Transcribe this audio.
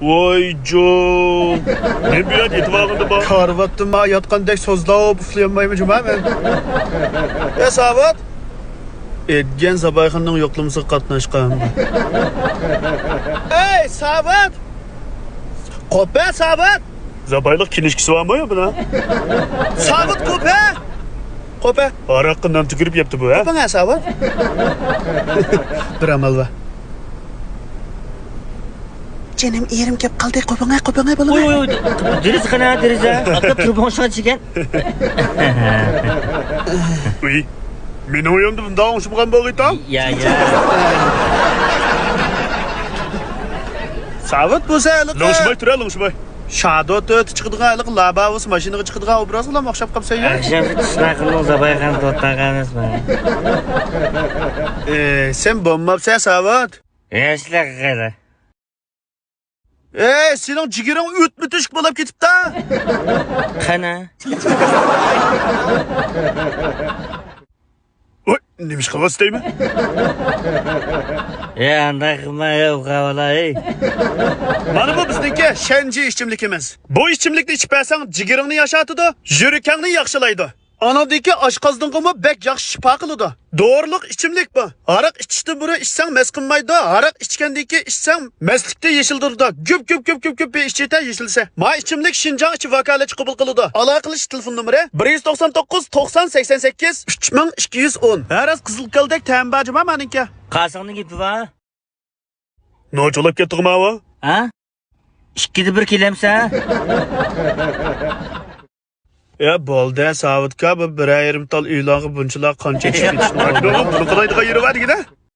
Voy John. Ne bu ya yetib bak. Karvattıma yatqandek so'zlab uxlayolmayman juma men. Savat. Etgen Zabayxonning yo'qlamasiga qatnashgan. Ey, Savat! Qo'pa, Savat! Zabaylık kilişkisi var mı ya buna? Savat qo'pa! Qo'pa. Araqından tükürüp yaptı bu ha. Qo'pa Savat? Bir amal var. Canım yerim kep qoldi, qo'pangay bolam. Oy, deriz qana deriza. Aka turban şan chigan. Uy. Meni oyamdı bunda oşup kan boğuytan. Ya. Savat bo'lsa, Loşmay tura loşmay. Shadot o'tib chiqadigan ayliq labavus mashinaga chiqadigan obraz bilan o'xshab qolsa ya. Akşam qishloqning Zabayxon to'ttanganmiz men. Sen bo'lmabsan, Savat. Yoshlar qara. Sening jigiring o'tmitish bo'lib ketibdi. Qana? Oy, neymiş kafası değil mi? Ya anda qilma yo'q qavalay. Mana bu bizniki shenji ichimlikimiz. Bu ichimlikni ichib bersang jigiringni yashatadi, yurakingni yaxshilaydi. Anadagi oshqozdingimi bek yaxshi shifo qiladi. Dorilik ichimlik bu. Aroq ichishdan buri ichsang mast qilmaydi. Aroq ichgandan keyin ichsang mastlikda yeshildirdi. Ko'p ichita yeshilsa. Ma ichimlik Shinjang ichi vakolatchi qabul qiladi. Aloqa qilish telefon nomeri 199 90 88 3210. Haras qizil kaldek tambajima meniki. Qasingning gapi bor? Noçolab ketdik mi hava? Ha? 2'de 1 kelamsan? Ya bo'ldi, Savatga bir ayrim tal uylarga bunchalar qancha ish ketishni. Bunu kadar yürü var yine.